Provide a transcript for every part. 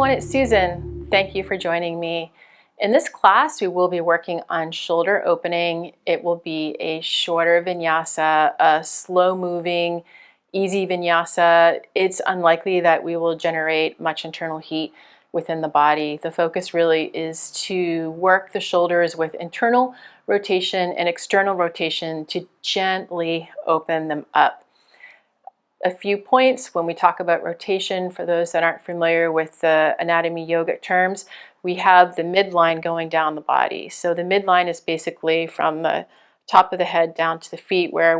everyone, it's Susan. Thank you for joining me. In this class, we will be working on shoulder opening. It will be a shorter vinyasa, a slow-moving, easy vinyasa. It's unlikely that we will generate much internal heat within the body. The focus really is to work the shoulders with internal rotation and external rotation to gently open them up. A few points when we talk about rotation, for those that aren't familiar with the anatomy yogic terms, we have the midline going down the body. So the midline is basically from the top of the head down to the feet, where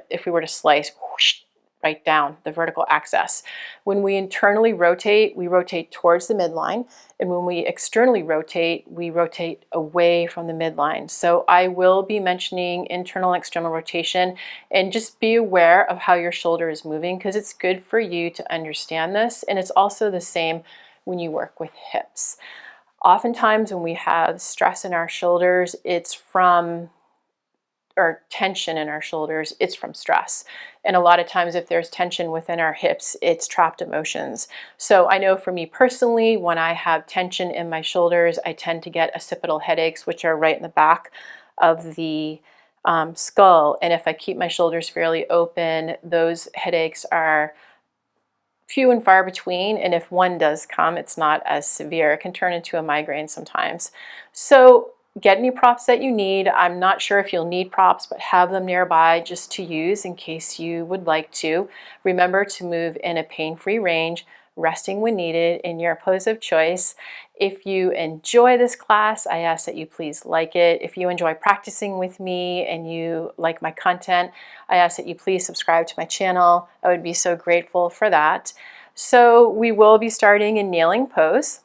if we were to slice whoosh, right down the vertical axis. When we internally rotate, we rotate towards the midline, and when we externally rotate, we rotate away from the midline. So I will be mentioning internal and external rotation, and just be aware of how your shoulder is moving, because it's good for you to understand this, and it's also the same when you work with hips. Oftentimes when we have stress in our shoulders, it's from or tension in our shoulders, it's from stress. And a lot of times if there's tension within our hips, it's trapped emotions. So I know for me personally, when I have tension in my shoulders, I tend to get occipital headaches, which are right in the back of the skull. And if I keep my shoulders fairly open, those headaches are few and far between, and if one does come, it's not as severe. It can turn into a migraine sometimes. So get any props that you need. I'm not sure if you'll need props, but have them nearby just to use in case you would like to. Remember to move in a pain-free range, resting when needed in your pose of choice. If you enjoy this class, I ask that you please like it. If you enjoy practicing with me and you like my content, I ask that you please subscribe to my channel. I would be so grateful for that. So we will be starting in kneeling pose.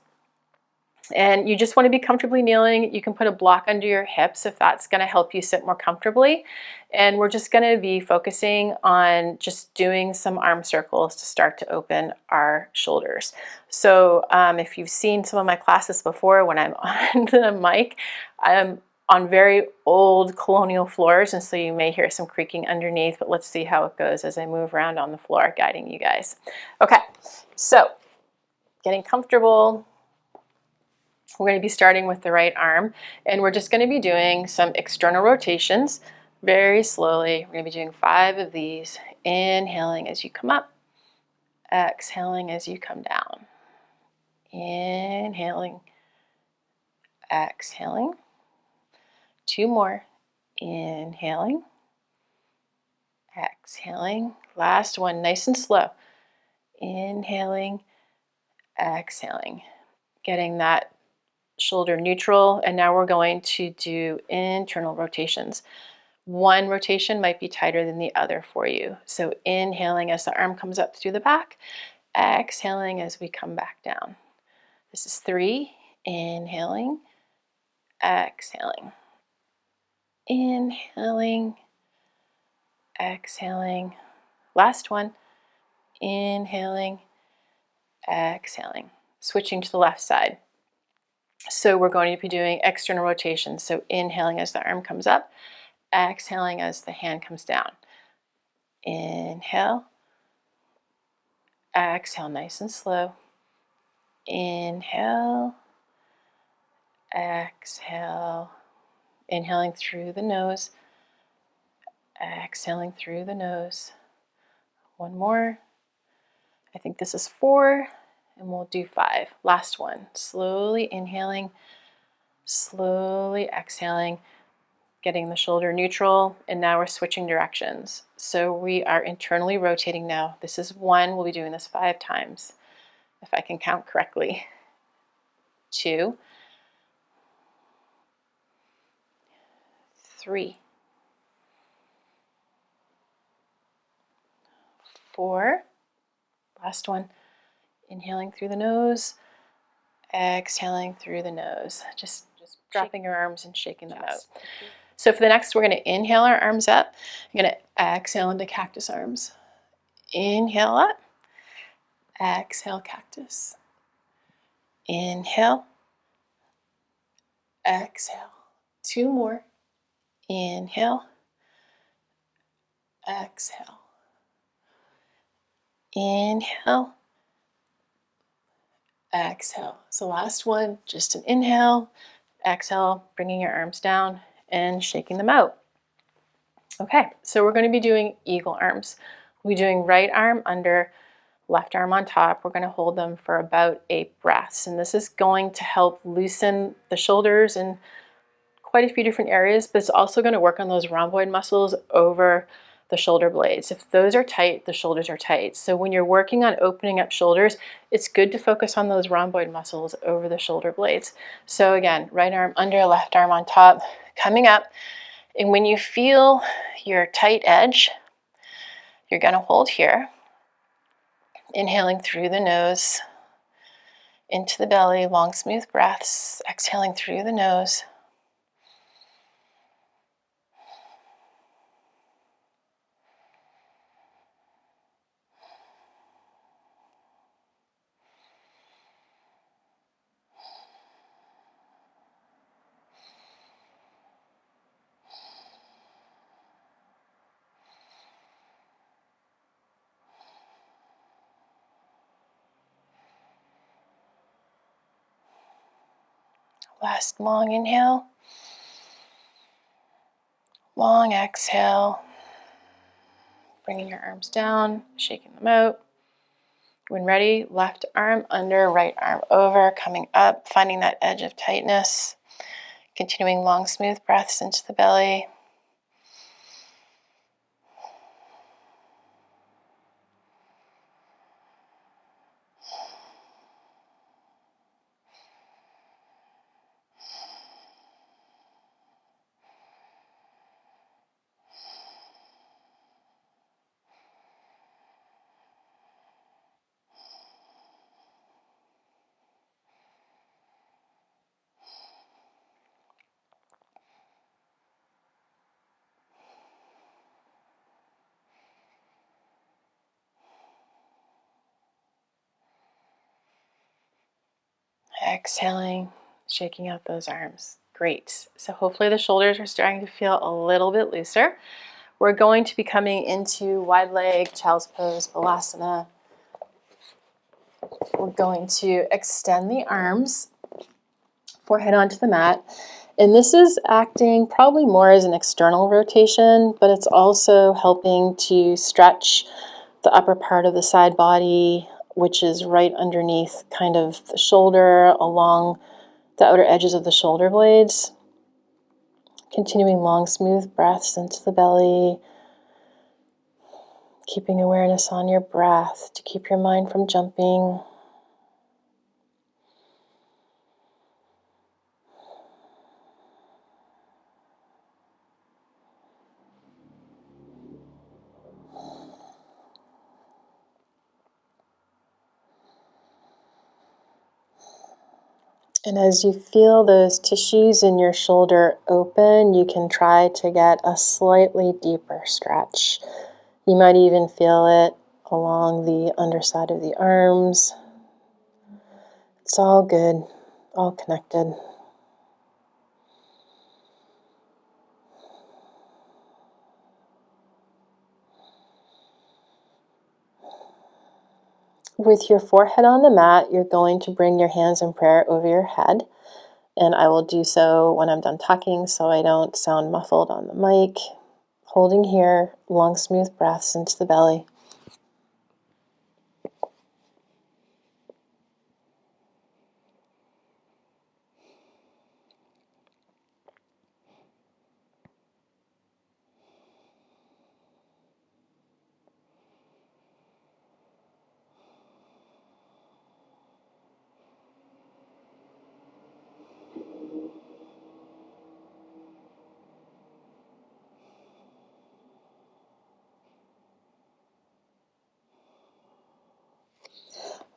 And you just want to be comfortably kneeling. You can put a block under your hips if that's going to help you sit more comfortably. And we're just going to be focusing on just doing some arm circles to start to open our shoulders. So if you've seen some of my classes before, when I'm on the mic, I'm on very old colonial floors, and so you may hear some creaking underneath, but let's see how it goes as I move around on the floor, guiding you guys. Okay, so getting comfortable. We're going to be starting with the right arm, and we're just going to be doing some external rotations very slowly. We're going to be doing 5 of these, inhaling as you come up, exhaling as you come down, inhaling, exhaling, 2 more, inhaling, exhaling, last one, nice and slow, inhaling, exhaling, getting that shoulder neutral. And now we're going to do internal rotations. One rotation might be tighter than the other for you. So inhaling as the arm comes up through the back, exhaling as we come back down. This is 3, inhaling, exhaling, inhaling, exhaling. Last one, inhaling, exhaling. Switching to the left side. So we're going to be doing external rotations. So inhaling as the arm comes up, exhaling as the hand comes down. Inhale, exhale nice and slow. Inhale, exhale, inhaling through the nose, exhaling through the nose. One more. I think this is 4, and we'll do 5. Last one. Slowly inhaling, slowly exhaling, getting the shoulder neutral, and now we're switching directions. So we are internally rotating now. This is 1. We'll be doing this 5 times, if I can count correctly. 2, 3, 4. Last one. Inhaling through the nose, exhaling through the nose. Just dropping your arms and shaking them out. So for the next, we're going to inhale our arms up. I'm going to exhale into cactus arms. Inhale up, exhale cactus. Inhale, exhale. 2 more. Inhale, exhale. Inhale, exhale. So last one, just an inhale, exhale, bringing your arms down and shaking them out. Okay, so we're going to be doing eagle arms. We'll be doing right arm under, left arm on top. We're going to hold them for about 8 breaths. And this is going to help loosen the shoulders in quite a few different areas, but it's also going to work on those rhomboid muscles over the shoulder blades. If those are tight, the shoulders are tight. So when you're working on opening up shoulders, it's good to focus on those rhomboid muscles over the shoulder blades. So again, right arm under, left arm on top, coming up. And when you feel your tight edge, you're going to hold here, inhaling through the nose into the belly, long, smooth breaths, exhaling through the nose. Last long inhale, long exhale, bringing your arms down, shaking them out. When ready, left arm under, right arm over, coming up, finding that edge of tightness, continuing long, smooth breaths into the belly. Exhaling, shaking out those arms. Great. So hopefully the shoulders are starting to feel a little bit looser. We're going to be coming into wide leg, child's pose, balasana. We're going to extend the arms, forehead onto the mat. And this is acting probably more as an external rotation, but it's also helping to stretch the upper part of the side body, which is right underneath kind of the shoulder, along the outer edges of the shoulder blades. Continuing long, smooth breaths into the belly. Keeping awareness on your breath to keep your mind from jumping. And as you feel those tissues in your shoulder open, you can try to get a slightly deeper stretch. You might even feel it along the underside of the arms. It's all good, all connected. With your forehead on the mat, you're going to bring your hands in prayer over your head. And I will do so when I'm done talking so I don't sound muffled on the mic. Holding here, long, smooth breaths into the belly.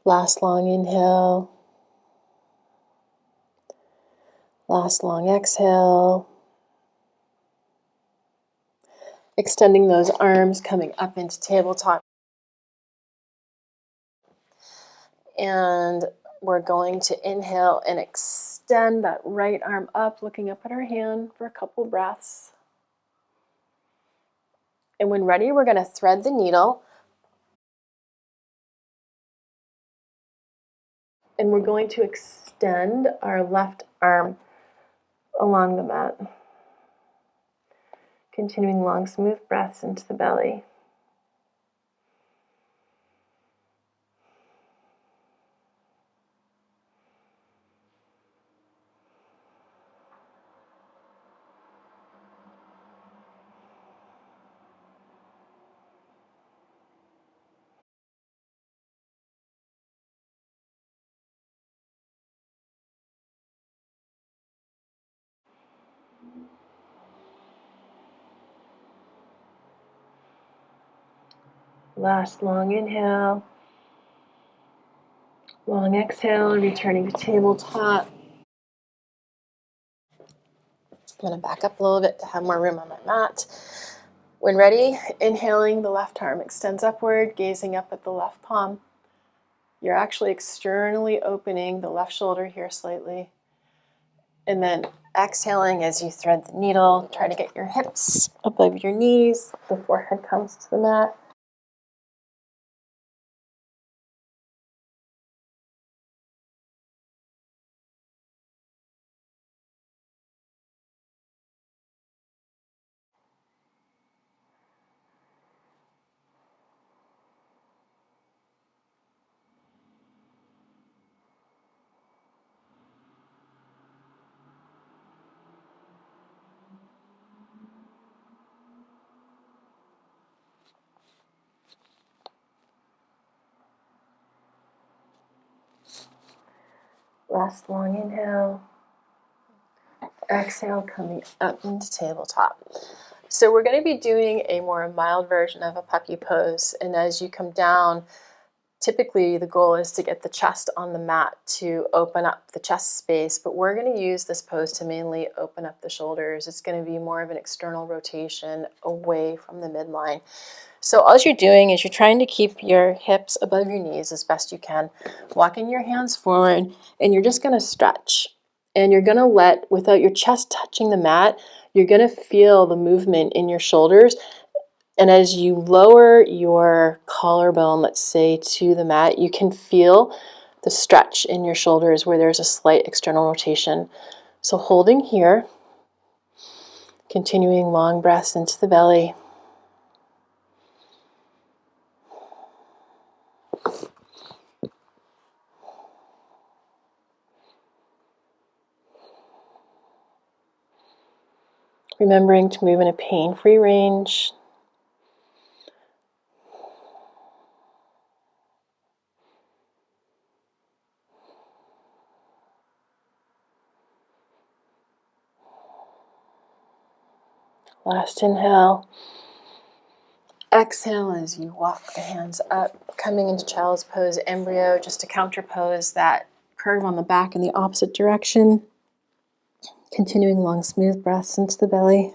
Last long inhale. Last long exhale. Extending those arms, coming up into tabletop. And we're going to inhale and extend that right arm up, looking up at our hand for a couple breaths. And when ready, we're going to thread the needle And we're going to extend our left arm along the mat. Continuing long, smooth breaths into the belly. Last long inhale. Long exhale, returning to tabletop. I'm going to back up a little bit to have more room on my mat. When ready, inhaling, the left arm extends upward, gazing up at the left palm. You're actually externally opening the left shoulder here slightly. And then exhaling as you thread the needle, try to get your hips above your knees, the forehead comes to the mat. Last long inhale. Exhale, coming up into tabletop. So we're going to be doing a more mild version of a puppy pose. And as you come down, typically the goal is to get the chest on the mat to open up the chest space, but we're going to use this pose to mainly open up the shoulders. It's going to be more of an external rotation away from the midline. So all you're doing is you're trying to keep your hips above your knees as best you can, walking your hands forward, and you're just going to stretch. And you're going to let, without your chest touching the mat, you're going to feel the movement in your shoulders. And as you lower your collarbone, let's say, to the mat, you can feel the stretch in your shoulders where there's a slight external rotation. So holding here, continuing long breaths into the belly. Remembering to move in a pain-free range. Last inhale. Exhale as you walk the hands up, coming into child's pose, embryo, just to counterpose that curve on the back in the opposite direction. Continuing long, smooth breaths into the belly.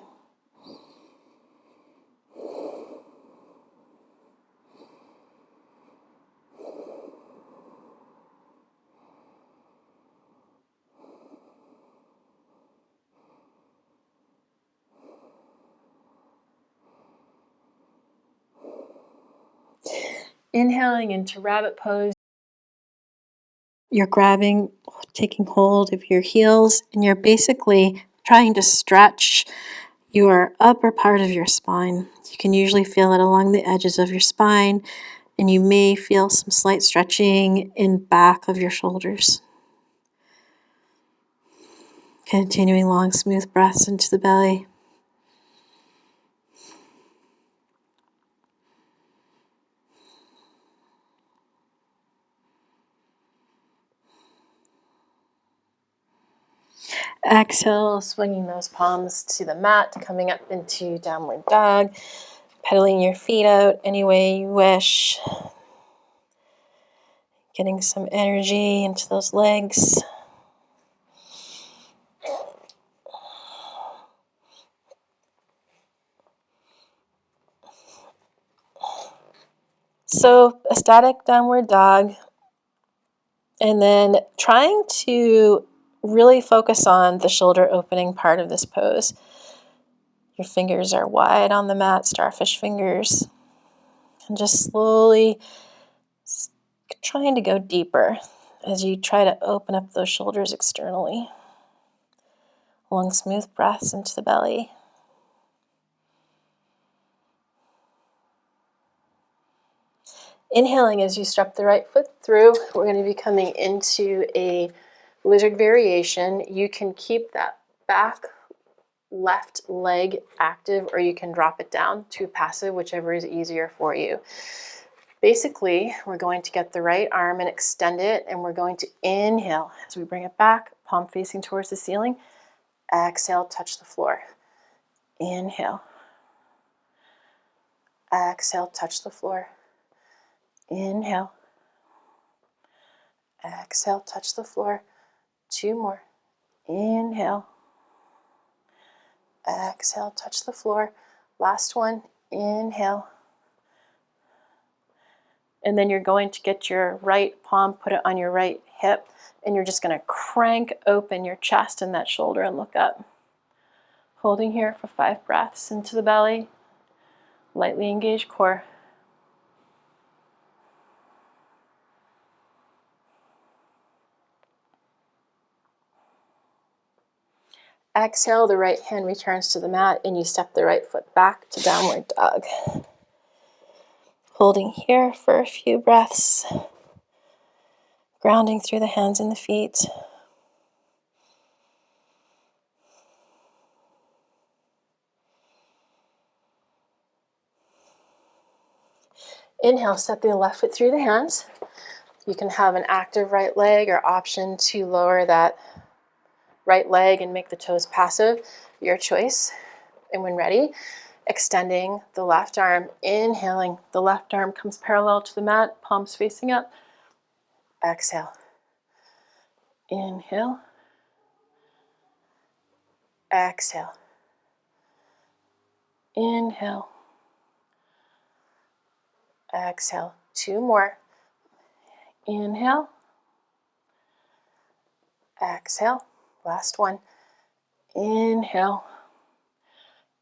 Inhaling into rabbit pose. You're grabbing, taking hold of your heels, and you're basically trying to stretch your upper part of your spine. You can usually feel it along the edges of your spine, and you may feel some slight stretching in back of your shoulders. Continuing long, smooth breaths into the belly. Exhale, swinging those palms to the mat, coming up into downward dog, pedaling your feet out any way you wish. Getting some energy into those legs. So a static downward dog, and then trying to really focus on the shoulder opening part of this pose. Your fingers are wide on the mat, starfish fingers, and just slowly trying to go deeper. as you try to open up those shoulders externally. Long, smooth breaths into the belly. Inhaling as you step the right foot through, we're going to be coming into a lizard variation. You can keep that back left leg active, or you can drop it down to passive, whichever is easier for you. Basically, we're going to get the right arm and extend it, and we're going to inhale as we bring it back, palm facing towards the ceiling. Exhale, touch the floor. Inhale. Exhale, touch the floor. Inhale. Exhale, touch the floor. 2 more. Inhale. Exhale, touch the floor. Last one. Inhale. And then you're going to get your right palm, put it on your right hip, and you're just going to crank open your chest and that shoulder and look up. Holding here for 5 breaths into the belly. Lightly engage core. Exhale, the right hand returns to the mat and you step the right foot back to downward dog. Holding here for a few breaths. Grounding through the hands and the feet. Inhale, step the left foot through the hands. You can have an active right leg or option to lower that right leg and make the toes passive, your choice. And when ready, extending the left arm, inhaling, the left arm comes parallel to the mat, palms facing up. Exhale. Inhale. Exhale. Inhale. Exhale. 2 more. Inhale. Exhale. Last one. Inhale.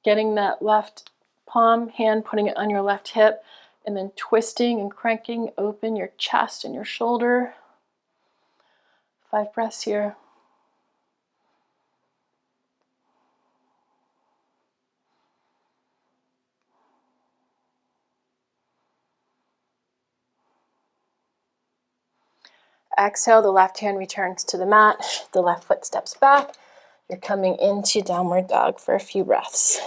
Getting that left palm, hand, putting it on your left hip, and then twisting and cranking open your chest and your shoulder. 5 breaths here. Exhale, the left hand returns to the mat, the left foot steps back. You're coming into downward dog for a few breaths.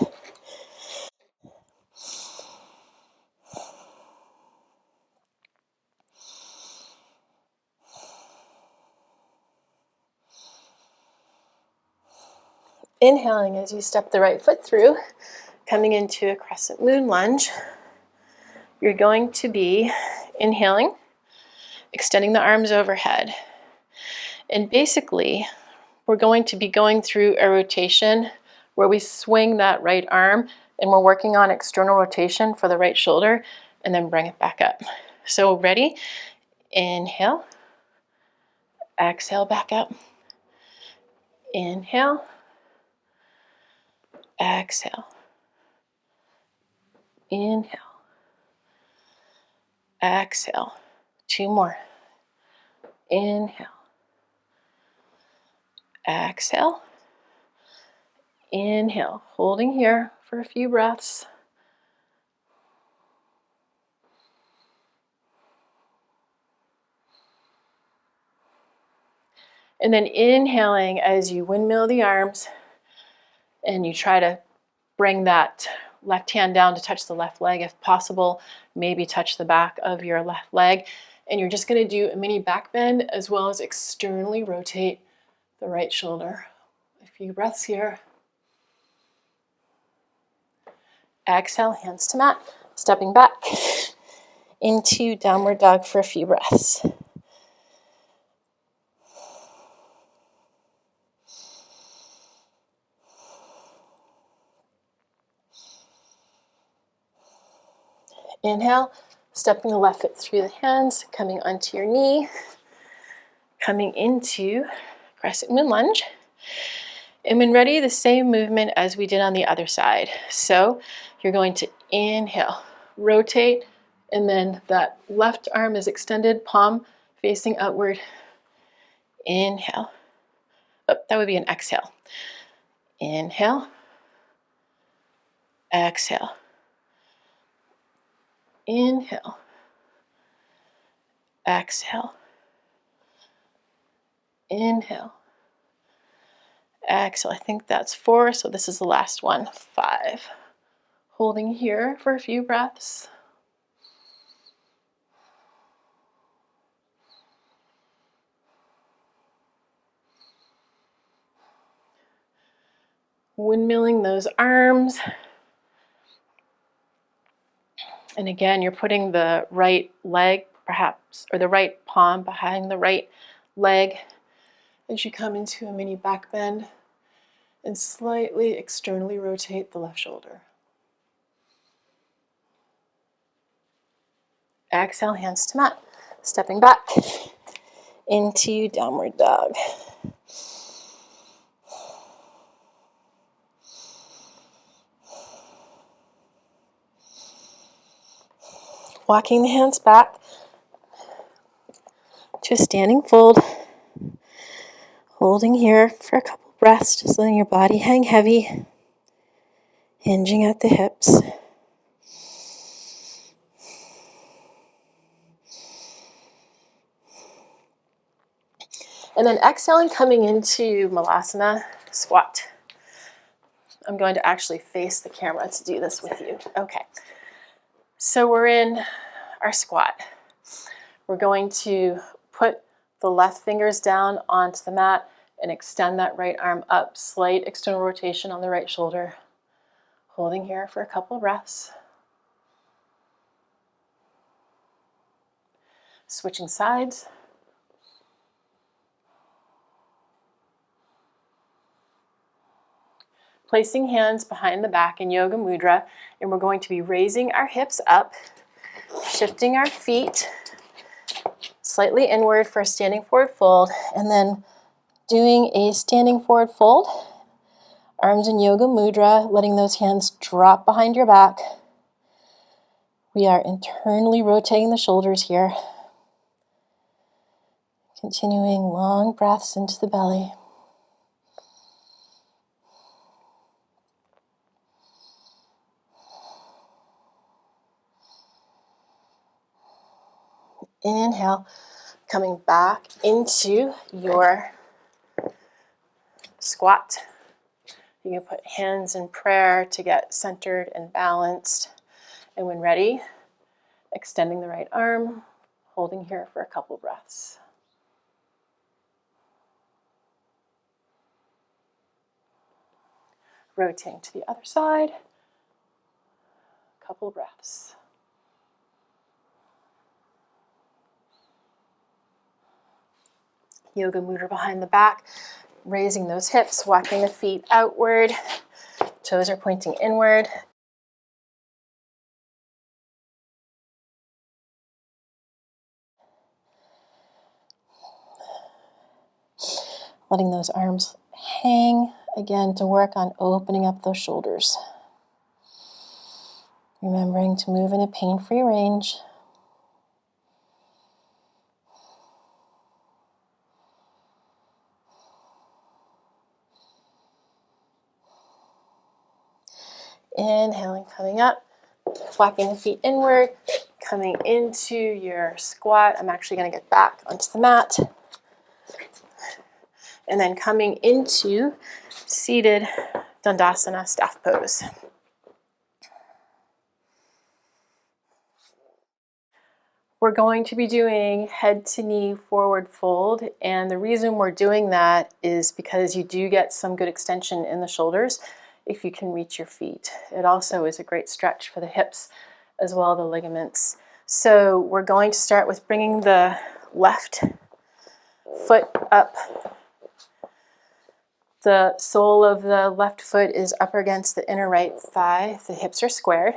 Inhaling as you step the right foot through, coming into a crescent moon lunge. You're going to be inhaling, extending the arms overhead. And basically, we're going to be going through a rotation where we swing that right arm and we're working on external rotation for the right shoulder and then bring it back up. So ready? Inhale. Exhale, back up. Inhale. Exhale. Inhale. Exhale. 2 more. Inhale. Exhale. Inhale. Holding here for a few breaths. And then inhaling as you windmill the arms and you try to bring that left hand down to touch the left leg if possible, maybe touch the back of your left leg. And you're just going to do a mini back bend as well as externally rotate the right shoulder. A few breaths here. Exhale, hands to mat, stepping back into downward dog for a few breaths. Inhale, stepping the left foot through the hands, coming onto your knee, coming into crescent moon lunge. And when ready, the same movement as we did on the other side. So you're going to inhale, rotate, and then that left arm is extended, palm facing outward. Inhale. Oh, that would be an exhale. Inhale. Exhale. Inhale. Exhale. Inhale. Exhale. I think that's 4, so this is the last one. 5. Holding here for a few breaths. Windmilling those arms. And again, you're putting the right leg perhaps, or the right palm behind the right leg as you come into a mini back bend and slightly externally rotate the left shoulder. Exhale, hands to mat. Stepping back into downward dog. Walking the hands back to a standing fold. Holding here for a couple breaths, just letting your body hang heavy. Hinging at the hips. And then exhaling, coming into Malasana squat. I'm going to actually face the camera to do this with you. Okay. So we're in our squat. We're going to put the left fingers down onto the mat and extend that right arm up. Slight external rotation on the right shoulder. Holding here for a couple breaths. Switching sides. Placing hands behind the back in Yoga Mudra, and we're going to be raising our hips up, shifting our feet slightly inward for a standing forward fold, and then doing a standing forward fold. Arms in Yoga Mudra, letting those hands drop behind your back. We are internally rotating the shoulders here. Continuing long breaths into the belly. Inhale, coming back into your squat. You can put hands in prayer to get centered and balanced. And when ready, extending the right arm, holding here for a couple breaths. Rotating to the other side, couple breaths. Yoga Mudra behind the back, raising those hips, walking the feet outward, toes are pointing inward. Letting those arms hang, again, to work on opening up those shoulders. Remembering to move in a pain-free range. Inhaling, coming up, walking the feet inward, coming into your squat. I'm actually going to get back onto the mat. And then coming into seated Dandasana staff pose. We're going to be doing head to knee forward fold, and the reason we're doing that is because you do get some good extension in the shoulders if you can reach your feet. It also is a great stretch for the hips as well as the ligaments. So we're going to start with bringing the left foot up. The sole of the left foot is up against the inner right thigh. The hips are squared.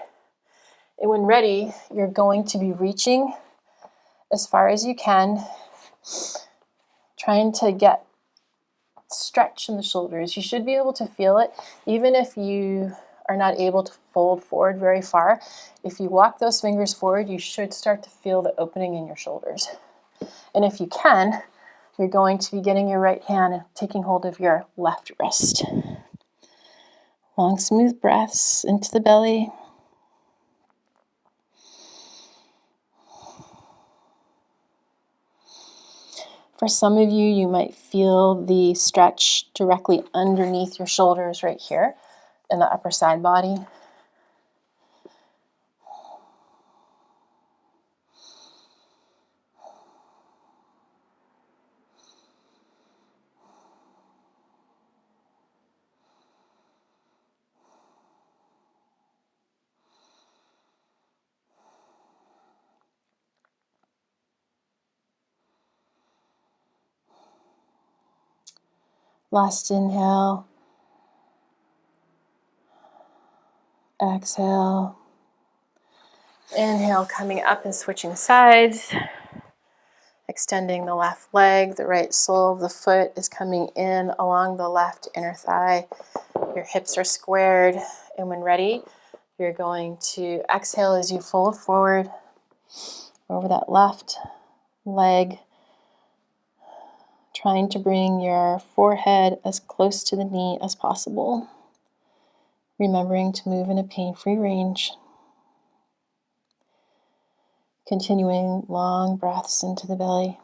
And when ready, you're going to be reaching as far as you can, trying to get stretch in the shoulders. You should be able to feel it, even if you are not able to fold forward very far. If you walk those fingers forward, you should start to feel the opening in your shoulders. And if you can, You're going to be getting your right hand and taking hold of your left wrist. Long, smooth breaths into the belly. For some of you, you might feel the stretch directly underneath your shoulders right here in the upper side body. Last inhale. Exhale. Inhale, coming up and switching sides. Extending the left leg. The right sole of the foot is coming in along the left inner thigh. Your hips are squared. And when ready, you're going to exhale as you fold forward over that left leg, trying to bring your forehead as close to the knee as possible. Remembering to move in a pain-free range. Continuing long breaths into the belly.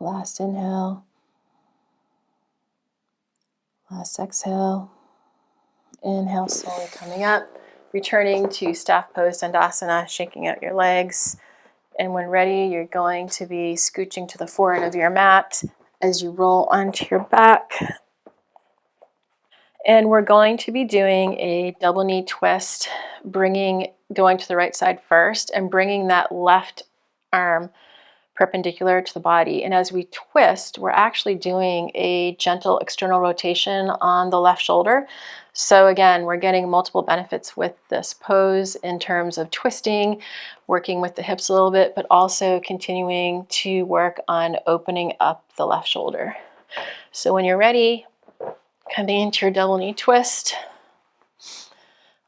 Last inhale. Last exhale. Inhale, slowly coming up. Returning to staff pose Dandasana, shaking out your legs. And when ready, you're going to be scooching to the forend of your mat as you roll onto your back. And we're going to be doing a double knee twist, going to the right side first and bringing that left arm perpendicular to the body. And as we twist, we're actually doing a gentle external rotation on the left shoulder. So again, we're getting multiple benefits with this pose in terms of twisting, working with the hips a little bit, but also continuing to work on opening up the left shoulder. So when you're ready, coming into your double knee twist.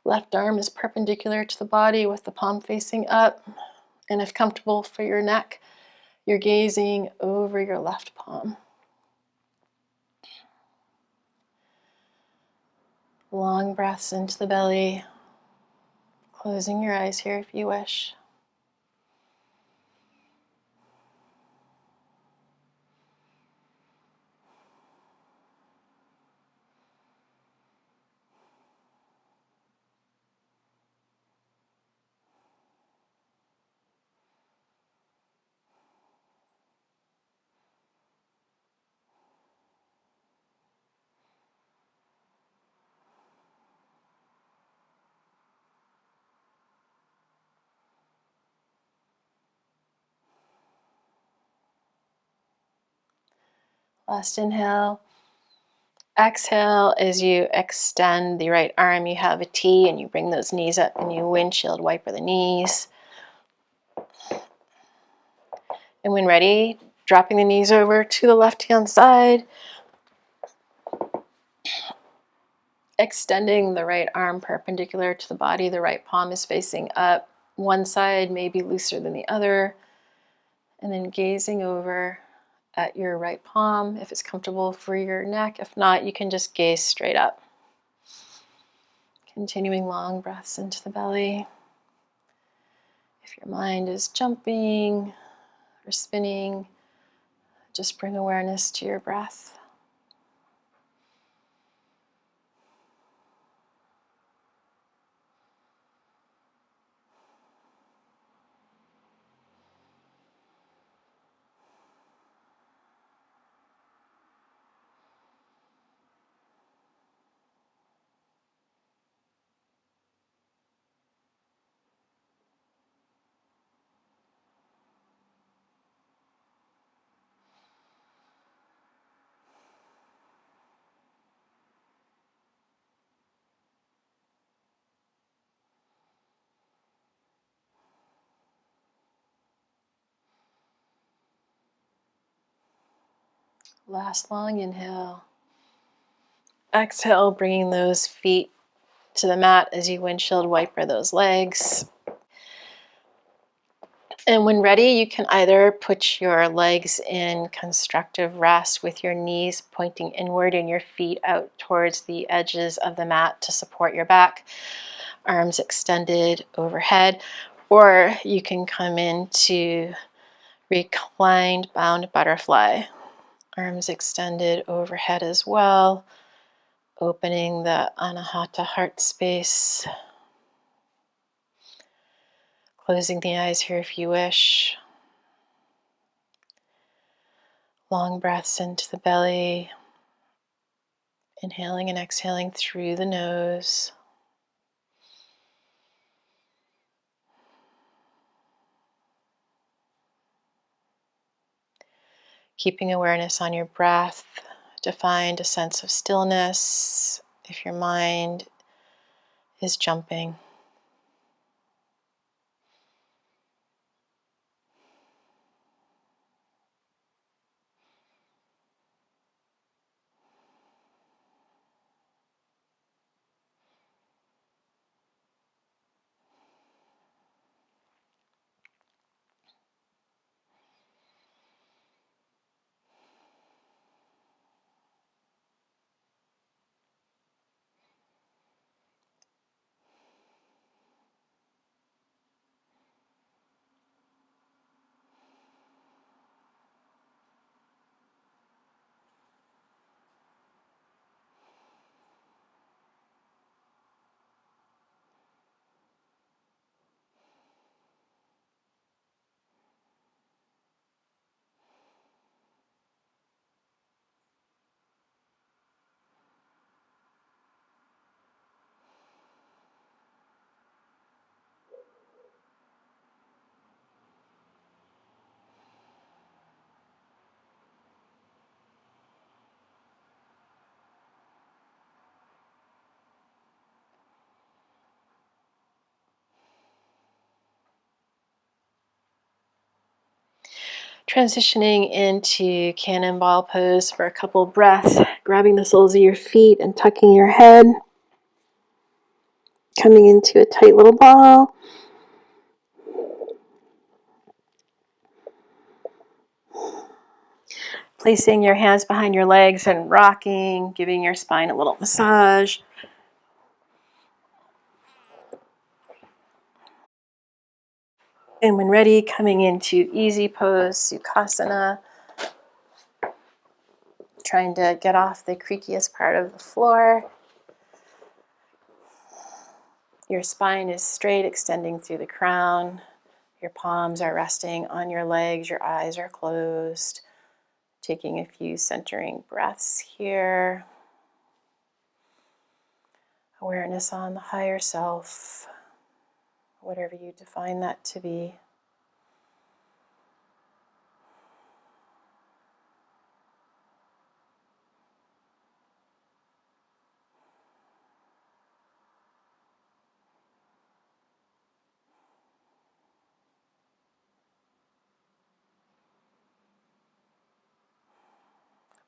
Left arm is perpendicular to the body with the palm facing up. And if comfortable for your neck, you're gazing over your left palm. Long breaths into the belly. Closing your eyes here if you wish. Last inhale. Exhale as you extend the right arm. You have a T and you bring those knees up and you windshield wiper the knees. And when ready, dropping the knees over to the left-hand side. Extending the right arm perpendicular to the body. The right palm is facing up. One side may be looser than the other. And then gazing over at your right palm if it's comfortable for your neck. If not, you can just gaze straight up. Continuing long breaths into the belly. If your mind is jumping or spinning, just bring awareness to your breath. Last long inhale. Exhale, bringing those feet to the mat as you windshield wiper those legs. And when ready, you can either put your legs in constructive rest with your knees pointing inward and your feet out towards the edges of the mat to support your back, arms extended overhead, or you can come into reclined bound butterfly, arms extended overhead as well, opening the Anahata heart space. Closing the eyes here if you wish. Long breaths into the belly. Inhaling and exhaling through the nose. Keeping awareness on your breath to find a sense of stillness if your mind is jumping. Transitioning into cannonball pose for a couple breaths, grabbing the soles of your feet and tucking your head, coming into a tight little ball. Placing your hands behind your legs and rocking, giving your spine a little massage. And when ready, coming into easy pose, Sukhasana. Trying to get off the creakiest part of the floor. Your spine is straight, extending through the crown. Your palms are resting on your legs. Your eyes are closed. Taking a few centering breaths here. Awareness on the higher self, whatever you define that to be.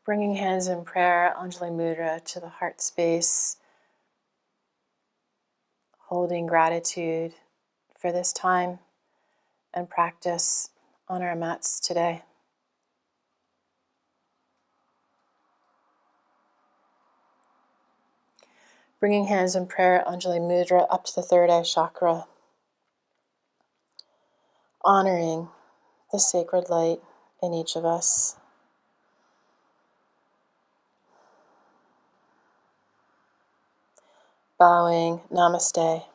Bringing hands in prayer, Anjali Mudra, to the heart space. Holding gratitude for this time and practice on our mats today. Bringing hands in prayer, Anjali Mudra, up to the third eye chakra. Honoring the sacred light in each of us. Bowing, namaste.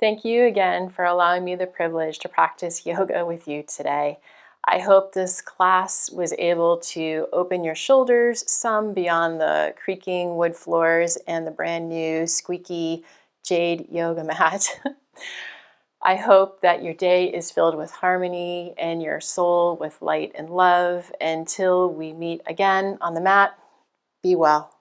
Thank you again for allowing me the privilege to practice yoga with you today. I hope this class was able to open your shoulders some beyond the creaking wood floors and the brand new squeaky jade yoga mat. I hope that your day is filled with harmony and your soul with light and love. Until we meet again on the mat, be well.